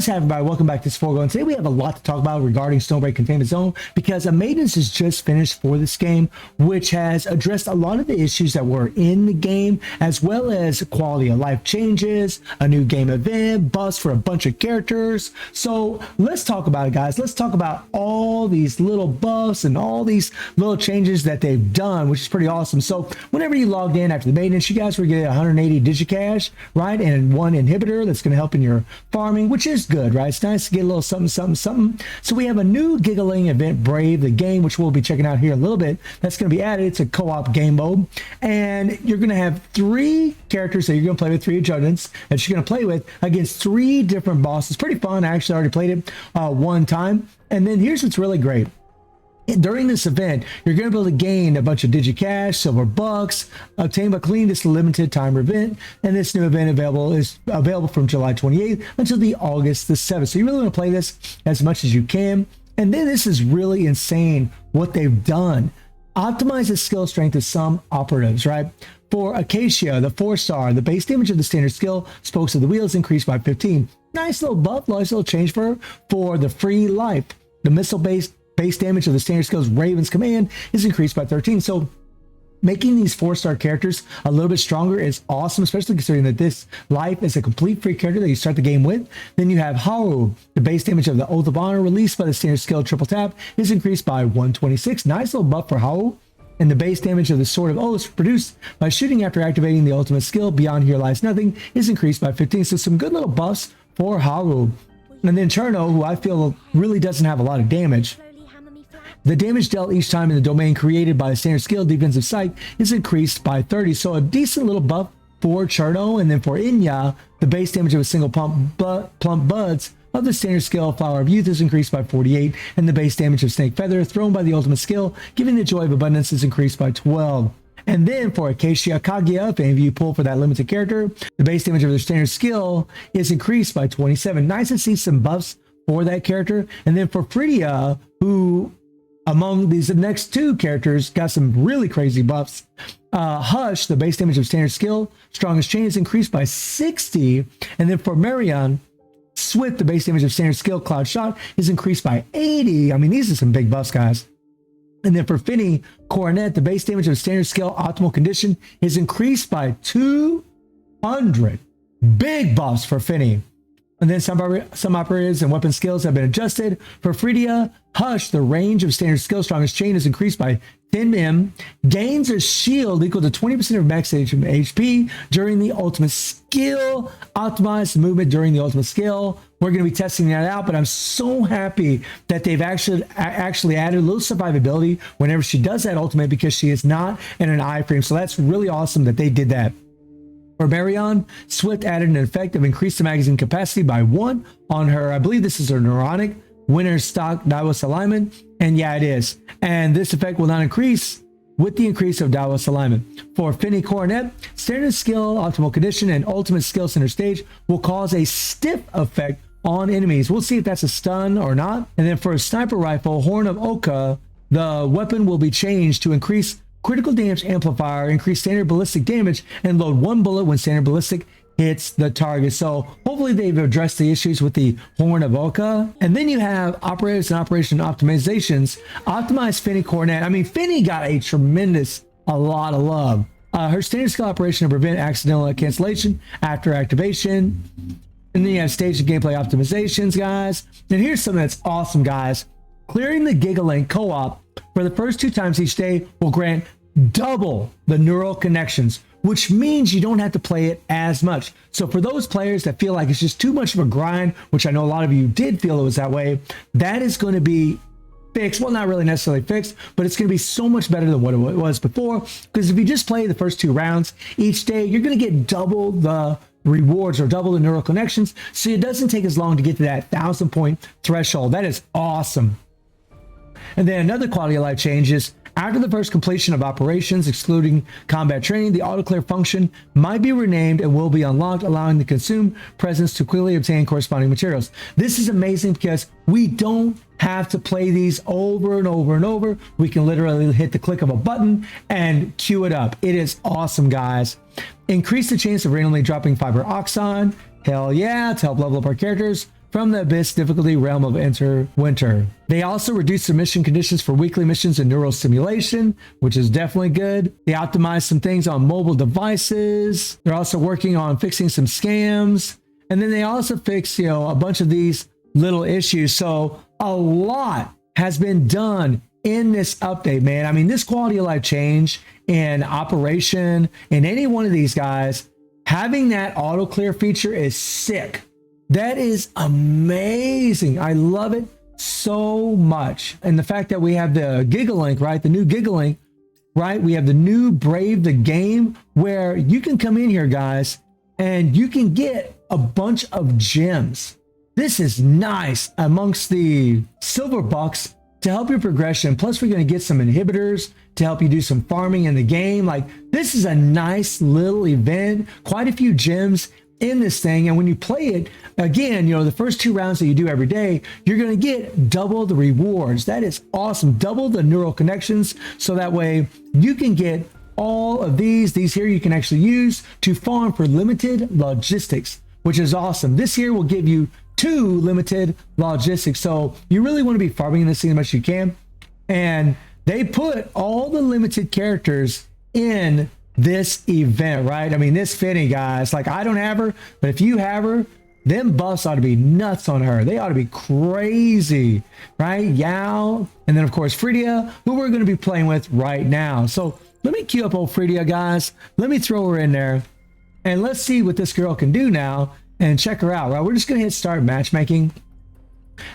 What's happening, everybody? Welcome back to Forgo, and today we have a lot to talk about regarding Snowbreak Containment Zone because a maintenance is just finished for this game, which has addressed a lot of the issues that were in the game, as well as quality of life changes, a new game event, buffs for a bunch of characters. So let's talk about it, guys. Let's talk about all these little buffs and all these little changes that they've done, which is pretty awesome. So whenever you logged in after the maintenance, you guys were getting 180 digicash, right? And one inhibitor that's going to help in your farming, which is good, right? It's nice to get a little something. So we have a new giggling event, Brave the Game, which we'll be checking out here in a little bit. That's going to be added. It's a co-op game mode, and you're going to have 3 characters that you're going to play with, 3 adjutants that you're going to play with against 3 different bosses. Pretty fun. I actually already played it one time. And then here's what's really great. During this event, you're going to be able to gain a bunch of digicash, silver bucks, obtained by cleaning this limited time event. And this new event is available from July 28th until the August the 7th. So you really want to play this as much as you can. And then this is really insane what they've done. Optimize the skill strength of some operatives, right? For Acacia, the 4-star, the base damage of the standard skill, spokes of the wheels increased by 15. Nice little buff, nice little change for her. For the free life, the missile-based base damage of the standard skills Raven's Command is increased by 13. So making these 4-star characters a little bit stronger is awesome, especially considering that this life is a complete free character that you start the game with. Then you have Haru, the base damage of the Oath of Honor released by the standard skill Triple Tap is increased by 126. Nice little buff for Haru. And the base damage of the Sword of Oaths produced by shooting after activating the ultimate skill Beyond Here Lies Nothing is increased by 15. So some good little buffs for Haru. And then Cherno, who I feel really doesn't have a lot of damage. The damage dealt each time in the domain created by a standard skill defensive sight is increased by 30. So a decent little buff for Cherno. And then for Inya, the base damage of a single plump buds of the standard skill Flower of Youth is increased by 48. And the base damage of Snake Feather thrown by the ultimate skill, giving the Joy of Abundance, is increased by 12. And then for Acacia Kaguya, if any of you pull for that limited character, the base damage of their standard skill is increased by 27. Nice to see some buffs for that character. And then for Phrygia, who among these next 2 characters got some really crazy buffs. Hush, the base damage of standard skill, Strongest Chain, is increased by 60. And then for Marion, Swift, the base damage of standard skill, Cloud Shot, is increased by 80. I mean, these are some big buffs, guys. And then for Finny Coronet, the base damage of standard skill, Optimal Condition, is increased by 200. Big buffs for Finny. And then some operatives and weapon skills have been adjusted. For Phrygia, Hush, the range of standard skill Strongest Chain is increased by 10 m. Gains a shield equal to 20% of max HP during the ultimate skill. Optimized movement during the ultimate skill. We're going to be testing that out, but I'm so happy that they've actually added a little survivability whenever she does that ultimate, because she is not in an iframe. So that's really awesome that they did that. For Marion, Swift added an effect of increased the magazine capacity by 1 on her, I believe this is her neuronic winner stock Davos alignment. And yeah, it is. And this effect will not increase with the increase of Davos alignment. For Finny Coronet, standard skill, optimal condition, and ultimate skill center stage will cause a stiff effect on enemies. We'll see if that's a stun or not. And then for a sniper rifle, Horn of Oka, the weapon will be changed to increase critical damage amplifier, increase standard ballistic damage, and load 1 bullet when standard ballistic hits the target. So hopefully they've addressed the issues with the Horn of Oka. And then you have operators and operation optimizations. Optimize Finny Coronet. I mean, Finny got a lot of love. Her standard skill operation to prevent accidental cancellation after activation. And then you have stage and gameplay optimizations, guys. And here's something that's awesome, guys. Clearing the Gigalink co-op for the first 2 times each day will grant double the neural connections, which means you don't have to play it as much. So for those players that feel like it's just too much of a grind, which I know a lot of you did feel it was that way, that is going to be fixed. Well, not really necessarily fixed, but it's going to be so much better than what it was before. Because if you just play the first 2 rounds each day, you're going to get double the rewards or double the neural connections. So it doesn't take as long to get to that 1,000 point threshold. That is awesome. And then another quality of life change is after the first completion of operations, excluding combat training, the auto-clear function might be renamed and will be unlocked, allowing the consumed presence to quickly obtain corresponding materials. This is amazing because we don't have to play these over and over and over. We can literally hit the click of a button and queue it up. It is awesome, guys. Increase the chance of randomly dropping fiber oxide. Hell yeah, to help level up our characters. from the Abyss difficulty realm of Enter Winter. They also reduced the mission conditions for weekly missions and neural simulation, which is definitely good. They optimized some things on mobile devices. They're also working on fixing some scams. And then they also fixed, a bunch of these little issues. So a lot has been done in this update, man. I mean, this quality of life change in operation in any one of these guys, having that auto clear feature is sick. That is amazing. I love it so much. And the fact that we have the Gigalink, right? The new Gigalink, right? We have the new Brave the Game, where you can come in here, guys, and you can get a bunch of gems. This is nice amongst the silver bucks to help your progression. Plus, we're going to get some inhibitors to help you do some farming in the game. Like, this is a nice little event. Quite a few gems in this thing. And when you play it, again, the first 2 rounds that you do every day, you're going to get double the rewards. That is awesome. Double the neural connections. So that way you can get all of these here you can actually use to farm for limited logistics, which is awesome. This here will give you 2 limited logistics. So you really want to be farming this thing as much as you can. And they put all the limited characters in this event, right? I mean, this Finny, guys, like, I don't have her, but if you have her, them buffs ought to be nuts on her. They ought to be crazy, right? Yao, and then of course Fridia, who we're going to be playing with right now. So let me queue up old Fridia, guys. Let me throw her in there, and let's see what this girl can do now and check her out, right? We're just going to hit start matchmaking,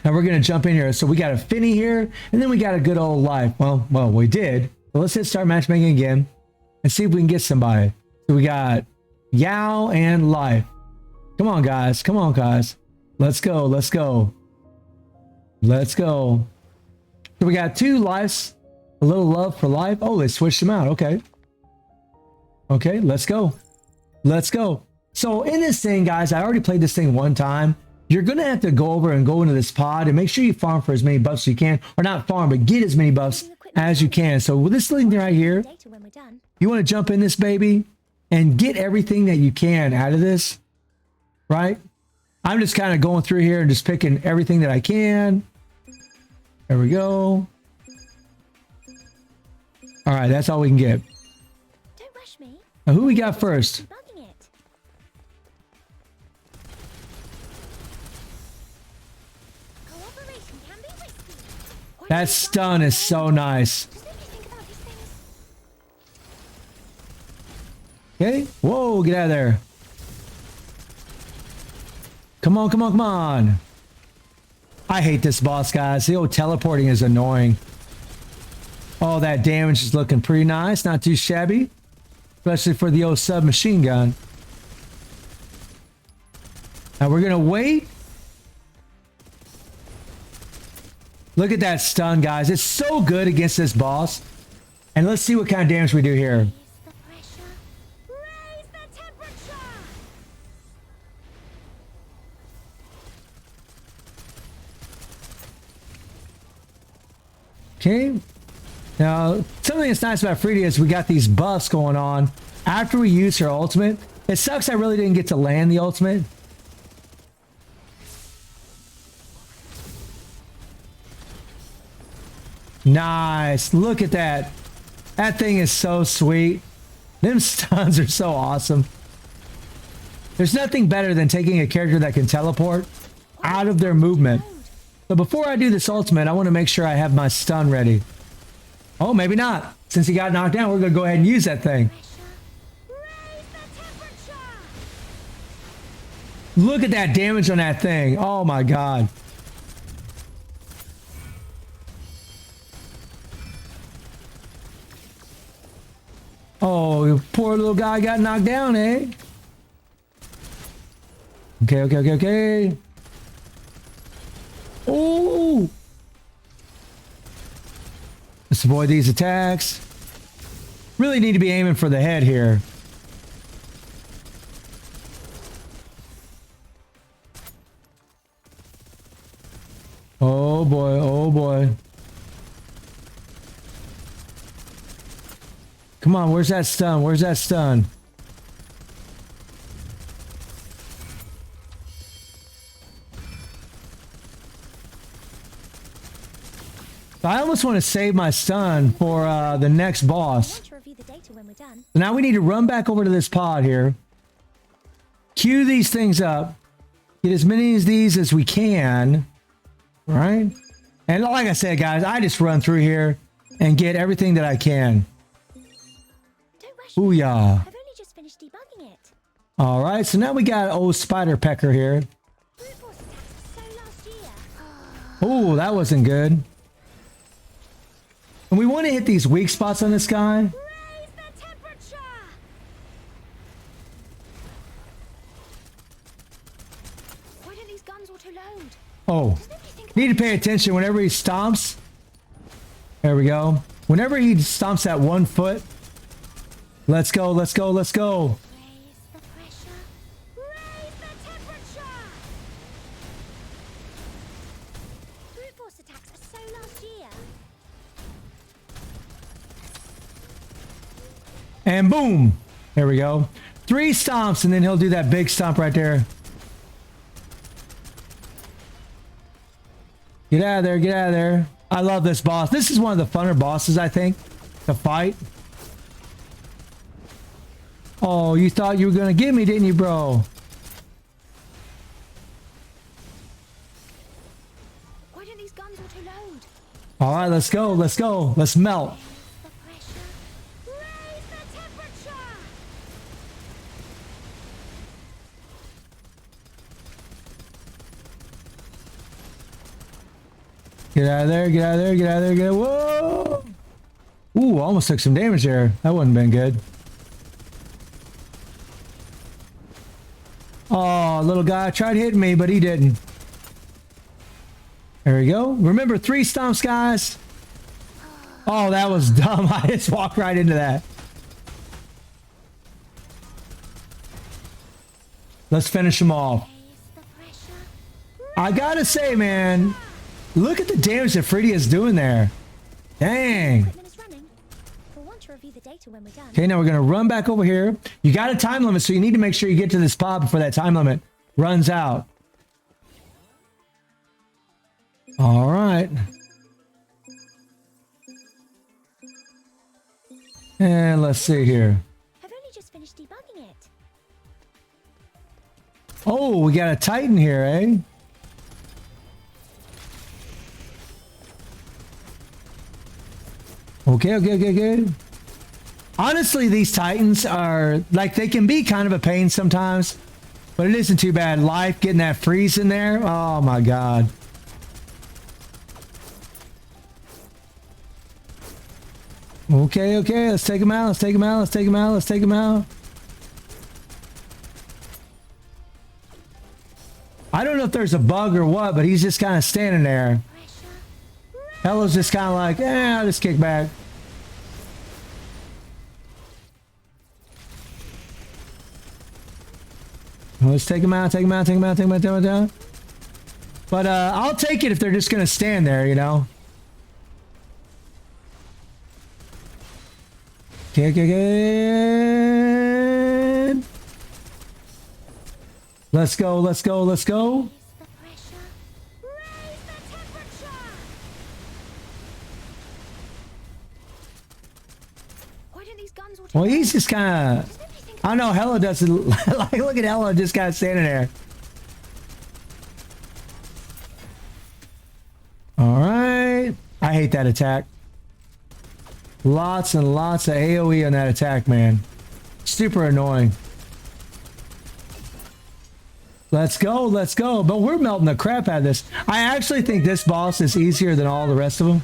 and we're going to jump in here. So we got a Finny here, and then we got a good old Life. Well, we did. But let's hit start matchmaking again and see if we can get somebody. So we got Yao and Life. Come on, guys. Come on, guys. Let's go. Let's go. Let's go. So we got 2 lives. A little love for Life. Oh, they switched them out. Okay. Okay, let's go. Let's go. So in this thing, guys, I already played this thing one time. You're going to have to go over and go into this pod and make sure you farm for as many buffs as you can. Or not farm, but get as many buffs as you can. So with this thing right here, you want to jump in this baby and get everything that you can out of this, right? I'm just kind of going through here and just picking everything that I can. There we go. All right, that's all we can get. Don't rush me. Now, who we got first? That stun is so nice. Okay. Whoa, get out of there. Come on, come on, come on. I hate this boss, guys. The old teleporting is annoying. Oh, that damage is looking pretty nice. Not too shabby. Especially for the old submachine gun. Now we're going to wait. Look at that stun, guys. It's so good against this boss. And let's see what kind of damage we do here. Raise the temperature. Okay. Now, something that's nice about Fridia is we got these buffs going on after we use her ultimate. It sucks I really didn't get to land the ultimate. Nice. Look at that. That thing is so sweet. Them stuns are so awesome. There's nothing better than taking a character that can teleport out of their movement. So before I do this ultimate, I want to make sure I have my stun ready. Oh, maybe not. Since he got knocked down, we're going to go ahead and use that thing. Look at that damage on that thing. Oh my God. Oh, poor little guy got knocked down, eh? Okay, okay, okay, okay. Oh! Let's avoid these attacks. Really need to be aiming for the head here. Oh boy, oh boy. Come on, where's that stun? Where's that stun? I almost want to save my stun for the next I boss. want to review the data when we're done. So now we need to run back over to this pod here. Queue these things up. Get as many of these as we can. Right? And like I said, guys, I just run through here and get everything that I can. Don't rush me. Booyah. I've only just finished debugging it. All right, so now we got old Spider Pecker here. Brute force attacks were so last year. Oh, that wasn't good. And we want to hit these weak spots on this guy. Raise the temperature. Why don't these guns auto-load? Oh, Does nobody think need to pay attention whenever he stomps. There we go. Whenever he stomps that 1 foot. Let's go, let's go, let's go. raise the pressure? Raise the temperature. Brute force attacks are so last year. And boom. There we go. 3 stomps and then he'll do that big stomp right there. Get out of there, get out of there. I love this boss. This is one of the funner bosses, I think, to fight. Oh, you thought you were going to get me, didn't you, bro? Why don't these guns auto-load? All right, let's go, let's go. Let's melt. Raise the pressure. Raise the temperature. Get out of there, get out of there, get out of there, get out of there. Whoa! Ooh, almost took some damage there. That wouldn't have been good. Oh, little guy tried hitting me, but he didn't. There we go. Remember 3 stomps, guys. Oh, that was dumb. I just walked right into that. Let's finish him off. Raise the pressure. I gotta say, man, look at the damage that Freddy is doing there. Dang. Equipment is running. We'll want to review the data when we're done. Okay, now we're gonna run back over here. You got a time limit, so you need to make sure you get to this pod before that time limit runs out. All right. And let's see here. I've only just finished debugging it. Oh, we got a Titan here, eh? Okay, okay, okay, good. Honestly, these Titans are, like, they can be kind of a pain sometimes, but it isn't too bad. Life, getting that freeze in there. Oh, my God. Okay, okay, let's take him out, let's take him out, let's take him out, let's take him out. I don't know if there's a bug or what, but he's just kind of standing there. Pressure. Hello's just kind of like, I'll just kick back. Let's take him out, take him out, take him out, take him out, take him out. But I'll take it if they're just going to stand there, you know. Kick again. Let's go, let's go, let's go. Raise the pressure. Raise the temperature. Why don't these guns auto-load? Well, he's just kind of, Does nobody think I know Hella doesn't, like, look at Hella just kind of standing there. All right. I hate that attack. Lots and lots of AoE on that attack, man. Super annoying. Let's go, let's go. But we're melting the crap out of this. I actually think this boss is easier than all the rest of them.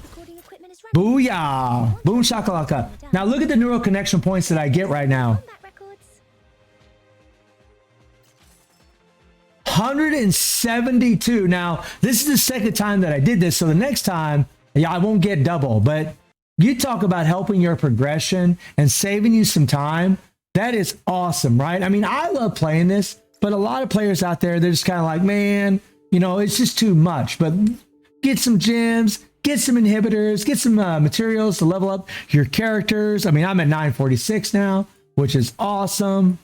recording equipment is running? Booyah! Boom shakalaka. Now look at the neural connection points that I get right now. Combat records. 172. Now, this is the second time that I did this, so the next time, yeah, I won't get double. But you talk about helping your progression and saving you some time. That is awesome, right? I mean, I love playing this, but a lot of players out there, they're just kind of like, man, you know, it's just too much. But get some gems, get some inhibitors, get some materials to level up your characters. I mean, I'm at 946 now, which is awesome.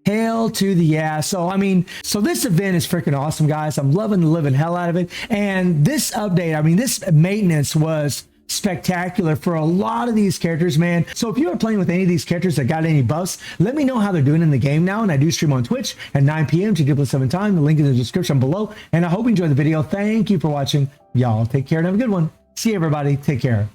Hell to the yeah. So, I mean, so this event is freaking awesome, guys. I'm loving the living hell out of it. And this update, I mean, this maintenance was spectacular for a lot of these characters, man. So if you are playing with any of these characters that got any buffs, let me know how they're doing in the game now. And I do stream on Twitch at 9 p.m. to 7 time. The link in the description below. And I hope you enjoyed the video. Thank you for watching. Y'all take care and have a good one. See you, everybody. Take care.